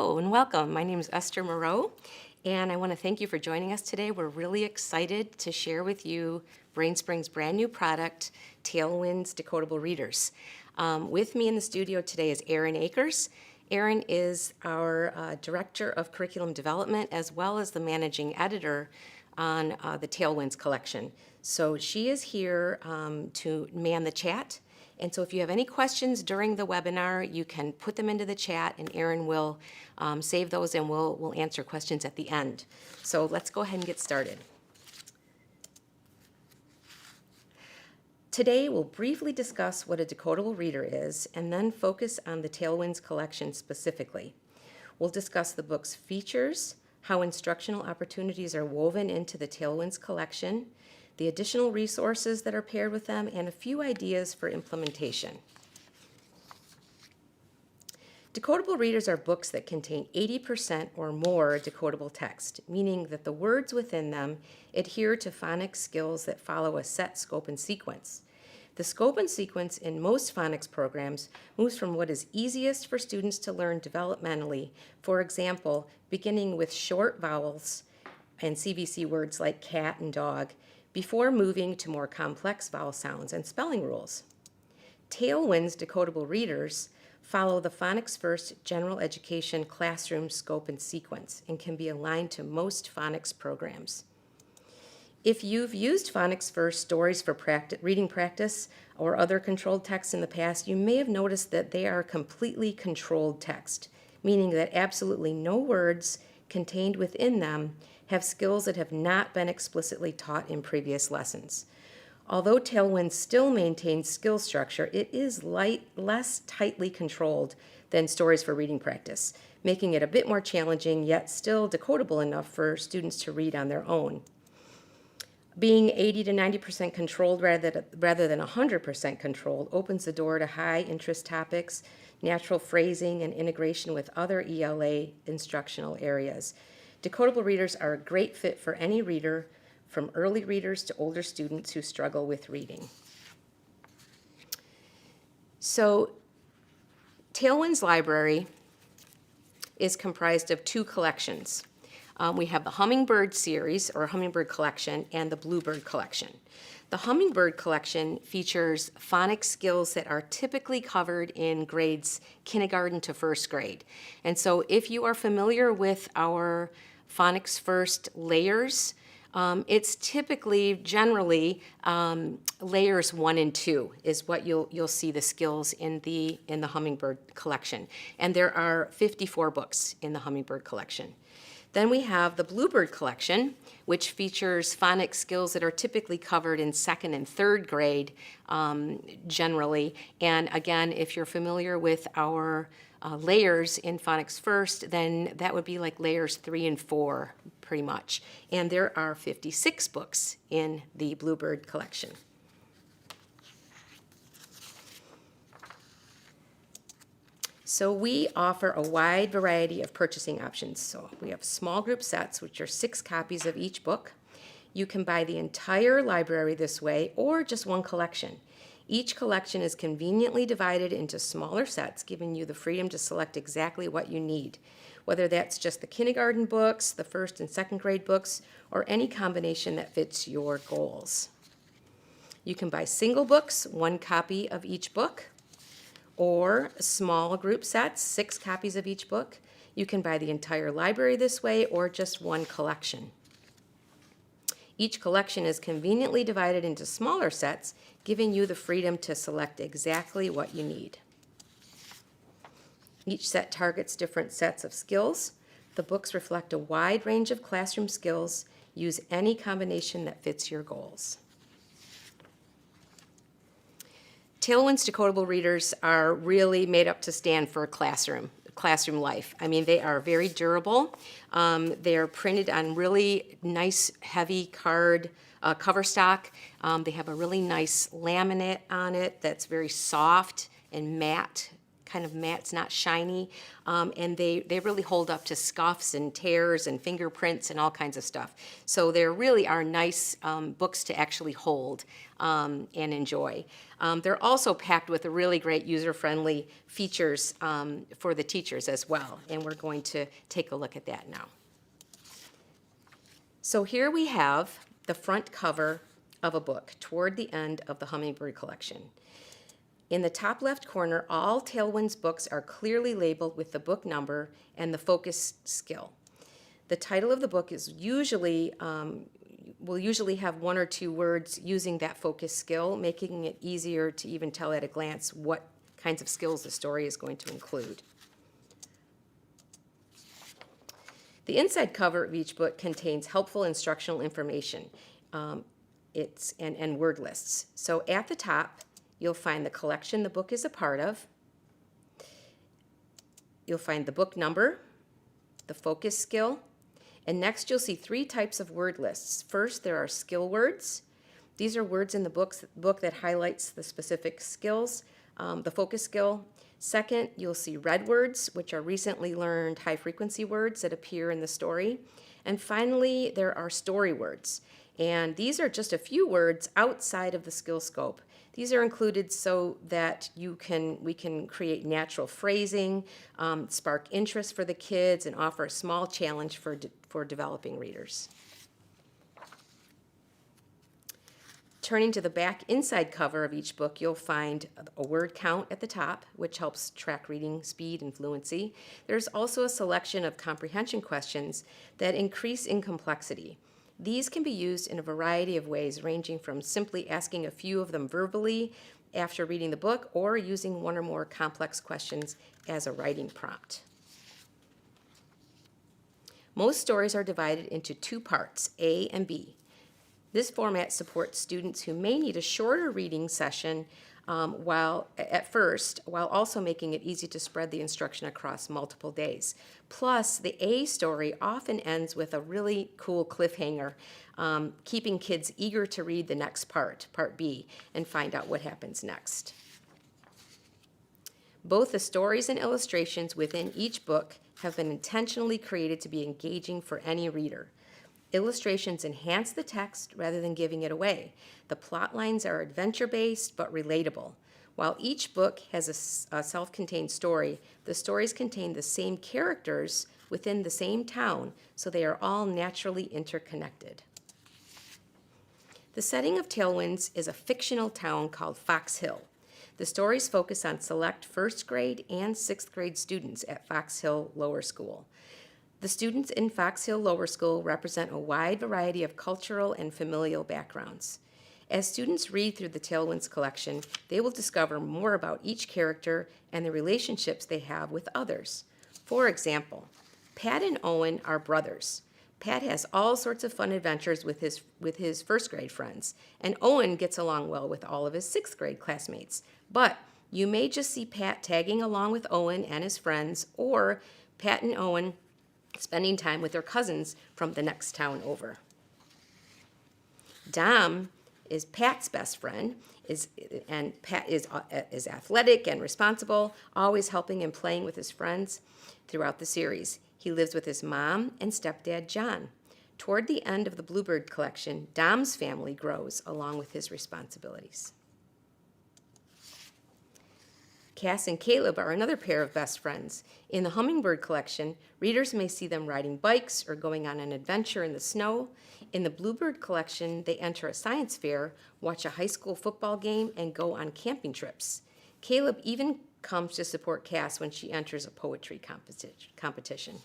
Hello and welcome. My name is Esther Moreau, and I want to thank you for joining us today. We're really excited to share with you Brainspring's brand new product, Talewinds Decodable Readers. With me in the studio today is Erin Akers. Erin is our Director of Curriculum Development as well as the Managing Editor on the Talewinds Collection. So she is here to man the chat. And so if you have any questions during the webinar, you can put them into the chat and Erin will save those and we'll answer questions at the end. So let's go ahead and get started. Today we'll briefly discuss what a decodable reader is and then focus on the Talewinds collection specifically. We'll discuss the book's features, how instructional opportunities are woven into the Talewinds collection, the additional resources that are paired with them, and a few ideas for implementation. Decodable readers are books that contain 80% or more decodable text, meaning that the words within them adhere to phonics skills that follow a set scope and sequence. The scope and sequence in most phonics programs moves from what is easiest for students to learn developmentally, for example, beginning with short vowels and CVC words like cat and dog, before moving to more complex vowel sounds and spelling rules. Talewinds Decodable Readers follow the Phonics First general education classroom scope and sequence and can be aligned to most phonics programs. If you've used Phonics First stories for reading practice or other controlled text in the past, you may have noticed that they are completely controlled text, meaning that absolutely no words contained within them have skills that have not been explicitly taught in previous lessons. Although Talewinds still maintains skill structure, it is less tightly controlled than stories for reading practice, making it a bit more challenging, yet still decodable enough for students to read on their own. Being 80 to 90% controlled rather than 100% controlled opens the door to high interest topics, natural phrasing, and integration with other ELA instructional areas. Decodable readers are a great fit for any reader, from early readers to older students who struggle with reading. So, Talewinds Library is comprised of two collections. We have the Hummingbird series, or Hummingbird collection, and the Bluebird collection. The Hummingbird collection features phonics skills that are typically covered in grades kindergarten to first grade. And so if you are familiar with our Phonics First layers, it's typically, generally, layers 1 and 2 is what you'll see the skills in the Hummingbird collection. And there are 54 books in the Hummingbird collection. Then we have the Bluebird collection, which features phonics skills that are typically covered in second and third grade generally. And again, if you're familiar with our layers in Phonics First, then that would be like layers 3 and 4 pretty much. And there are 56 books in the Bluebird collection. So we offer a wide variety of purchasing options. So we have small group sets, which are 6 copies of each book. You can buy the entire library this way or just one collection. Each collection is conveniently divided into smaller sets, giving you the freedom to select exactly what you need, whether that's just the kindergarten books, the first and second grade books, or any combination that fits your goals. You can buy single books, 1 copy of each book, or small group sets, 6 copies of each book. You can buy the entire library this way or just one collection. Each collection is conveniently divided into smaller sets, giving you the freedom to select exactly what you need. Each set targets different sets of skills. The books reflect a wide range of classroom skills. Use any combination that fits your goals. Talewinds Decodable Readers are really made up to stand for classroom life. I mean, they are very durable. They're printed on really nice, heavy card cover stock. They have a really nice laminate on it that's very soft and matte kind of matte, it's not shiny, and they really hold up to scuffs and tears and fingerprints and all kinds of stuff. So there really are nice books to actually hold and enjoy. They're also packed with really great user-friendly features for the teachers as well, and we're going to take a look at that now. So here we have the front cover of a book toward the end of the Hummingbird collection. In the top left corner, all Talewinds books are clearly labeled with the book number and the focus skill. The title of the book is usually will usually have one or two words using that focus skill, making it easier to even tell at a glance what kinds of skills the story is going to include. The inside cover of each book contains helpful instructional information and word lists. So at the top, you'll find the collection the book is a part of. You'll find the book number, the focus skill, and next you'll see 3 types of word lists. First, there are skill words. These are words in the book that highlights the specific skills, the focus skill. Second, you'll see red words, which are recently learned high-frequency words that appear in the story. And finally, there are story words. And these are just a few words outside of the skill scope. These are included so that we can create natural phrasing, spark interest for the kids, and offer a small challenge for developing readers. Turning to the back inside cover of each book, you'll find a word count at the top, which helps track reading speed and fluency. There's also a selection of comprehension questions that increase in complexity. These can be used in a variety of ways, ranging from simply asking a few of them verbally after reading the book, or using one or more complex questions as a writing prompt. Most stories are divided into 2 parts, A and B. This format supports students who may need a shorter reading session while also making it easy to spread the instruction across multiple days. Plus, the A story often ends with a really cool cliffhanger, keeping kids eager to read the next part, Part B, and find out what happens next. Both the stories and illustrations within each book have been intentionally created to be engaging for any reader. Illustrations enhance the text rather than giving it away. The plot lines are adventure-based but relatable. While each book has a self-contained story, the stories contain the same characters within the same town, so they are all naturally interconnected. The setting of Talewinds is a fictional town called Fox Hill. The stories focus on select first grade and 6th grade students at Fox Hill Lower School. The students in Fox Hill Lower School represent a wide variety of cultural and familial backgrounds. As students read through the Talewinds collection, they will discover more about each character and the relationships they have with others. For example, Pat and Owen are brothers. Pat has all sorts of fun adventures with his first grade friends, and Owen gets along well with all of his 6th grade classmates. But you may just see Pat tagging along with Owen and his friends, or Pat and Owen spending time with their cousins from the next town over. Dom is Pat's best friend, and Pat is athletic and responsible, always helping and playing with his friends throughout the series. He lives with his mom and stepdad, John. Toward the end of the Bluebird collection, Dom's family grows along with his responsibilities. Cass and Caleb are another pair of best friends. In the Hummingbird collection, readers may see them riding bikes or going on an adventure in the snow. In the Bluebird collection, they enter a science fair, watch a high school football game, and go on camping trips. Caleb even comes to support Cass when she enters a poetry competition.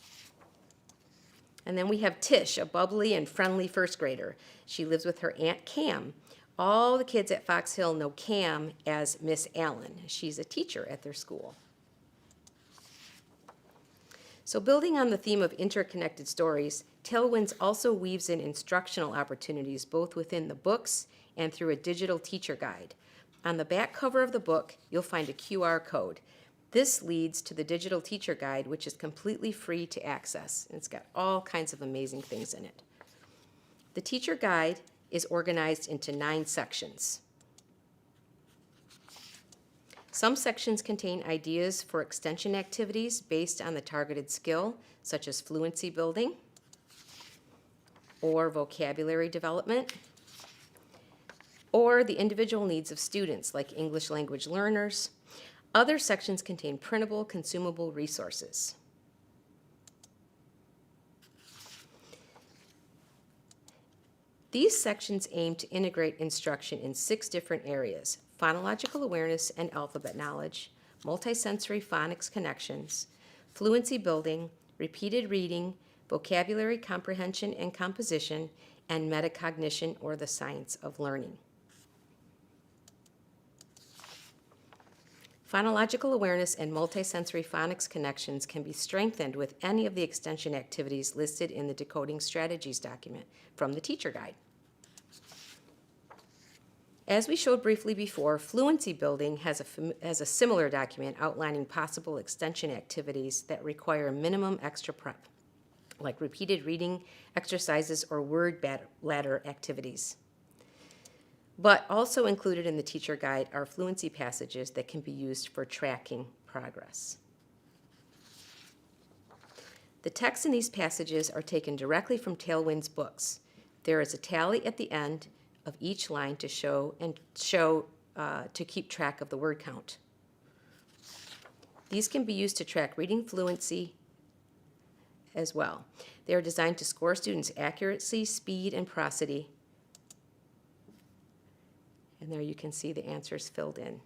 And then we have Tish, a bubbly and friendly first grader. She lives with her Aunt Cam. All the kids at Fox Hill know Cam as Miss Allen. She's a teacher at their school. So building on the theme of interconnected stories, Talewinds also weaves in instructional opportunities both within the books and through a digital teacher guide. On the back cover of the book, you'll find a QR code. This leads to the digital teacher guide, which is completely free to access. And it's got all kinds of amazing things in it. The teacher guide is organized into 9 sections. Some sections contain ideas for extension activities based on the targeted skill, such as fluency building or vocabulary development, or the individual needs of students, like English language learners. Other sections contain printable, consumable resources. These sections aim to integrate instruction in 6 different areas: phonological awareness and alphabet knowledge, multisensory phonics connections, fluency building, repeated reading, vocabulary comprehension and composition, and metacognition, or the science of learning. Phonological awareness and multisensory phonics connections can be strengthened with any of the extension activities listed in the Decoding Strategies document from the Teacher Guide. As we showed briefly before, fluency building has a similar document outlining possible extension activities that require minimum extra prep, like repeated reading exercises or word ladder activities. But also included in the Teacher Guide are fluency passages that can be used for tracking progress. The text in these passages are taken directly from Talewinds books. There is a tally at the end of each line to keep track of the word count. These can be used to track reading fluency as well. They are designed to score students' accuracy, speed, and prosody. And there you can see the answers filled in.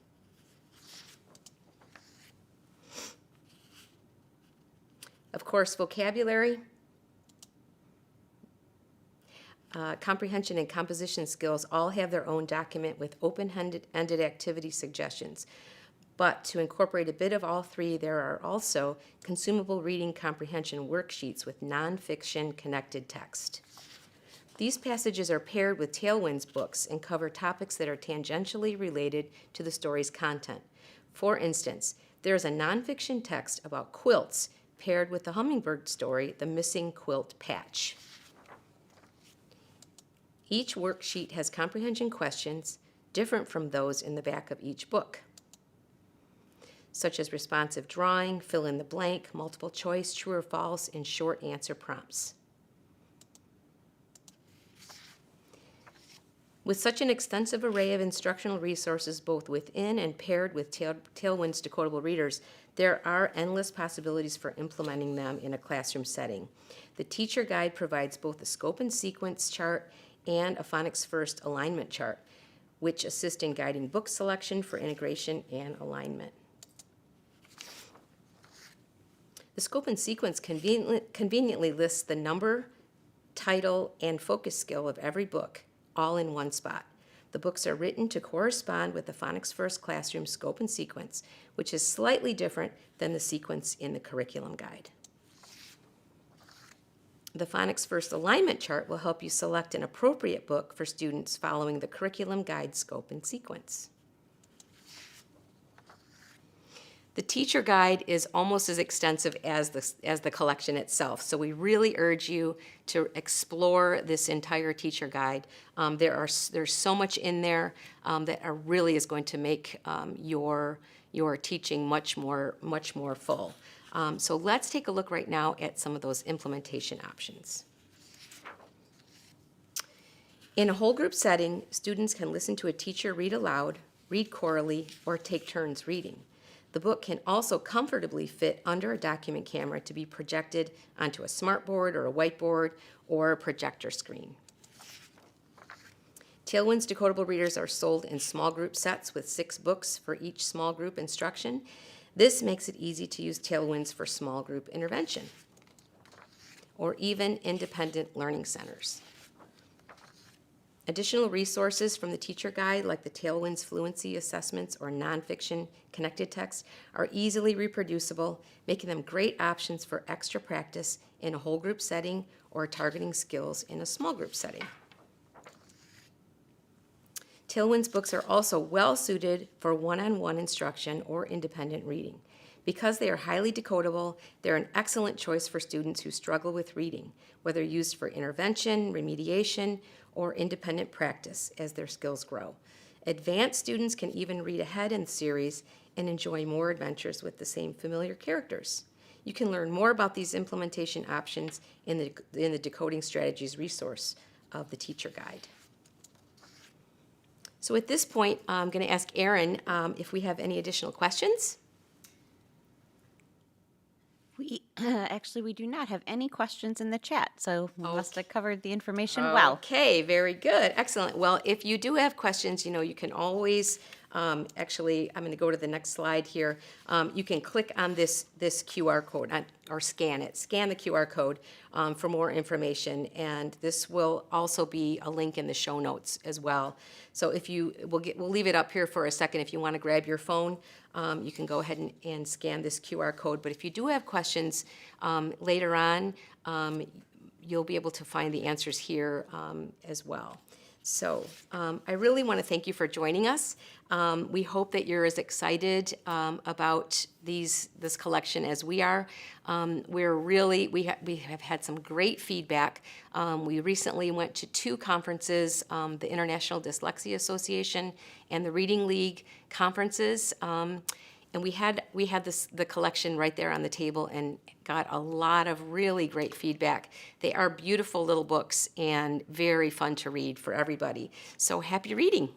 Of course, vocabulary, comprehension, and composition skills all have their own document with open-ended activity suggestions. But to incorporate a bit of all 3, there are also consumable reading comprehension worksheets with nonfiction connected text. These passages are paired with Talewinds books and cover topics that are tangentially related to the story's content. For instance, there is a nonfiction text about quilts paired with the Hummingbird story, The Missing Quilt Patch. Each worksheet has comprehension questions different from those in the back of each book, such as responsive drawing, fill in the blank, multiple choice, true or false, and short answer prompts. With such an extensive array of instructional resources both within and paired with Talewinds Decodable Readers, there are endless possibilities for implementing them in a classroom setting. The Teacher Guide provides both a scope and sequence chart and a Phonics First alignment chart, which assist in guiding book selection for integration and alignment. The scope and sequence conveniently lists the number, title, and focus skill of every book, all in one spot. The books are written to correspond with the Phonics First classroom scope and sequence, which is slightly different than the sequence in the curriculum guide. The Phonics First alignment chart will help you select an appropriate book for students following the curriculum guide scope and sequence. The Teacher Guide is almost as extensive as the collection itself, so we really urge you to explore this entire Teacher Guide. There's so much in there that really is going to make your teaching much more full. So let's take a look right now at some of those implementation options. In a whole group setting, students can listen to a teacher read aloud, read chorally, or take turns reading. The book can also comfortably fit under a document camera to be projected onto a smartboard or a whiteboard or a projector screen. Talewinds Decodable Readers are sold in small group sets with 6 books for each small group instruction. This makes it easy to use Talewinds for small group intervention or even independent learning centers. Additional resources from the Teacher Guide, like the Talewinds Fluency Assessments or nonfiction connected text, are easily reproducible, making them great options for extra practice in a whole group setting or targeting skills in a small group setting. Talewinds books are also well suited for one-on-one instruction or independent reading. Because they are highly decodable, they're an excellent choice for students who struggle with reading, whether used for intervention, remediation, or independent practice as their skills grow. Advanced students can even read ahead in the series and enjoy more adventures with the same familiar characters. You can learn more about these implementation options in the Decoding Strategies resource of the Teacher Guide. So at this point, I'm going to ask Erin if we have any additional questions. Actually, we do not have any questions in the chat, so we must have covered the information well. Okay, very good. Excellent. Well, if you do have questions, you can always, actually, I'm going to go to the next slide here. You can click on this QR code or scan it. Scan the QR code for more information, and this will also be a link in the show notes as well. So we'll leave it up here for a second. If you want to grab your phone, you can go ahead and scan this QR code. But if you do have questions later on, you'll be able to find the answers here as well. So I really want to thank you for joining us. We hope that you're as excited about this collection as we are. We have had some great feedback. We recently went to 2 conferences, the International Dyslexia Association and the Reading League conferences. And we had the collection right there on the table and got a lot of really great feedback. They are beautiful little books and very fun to read for everybody. So happy reading.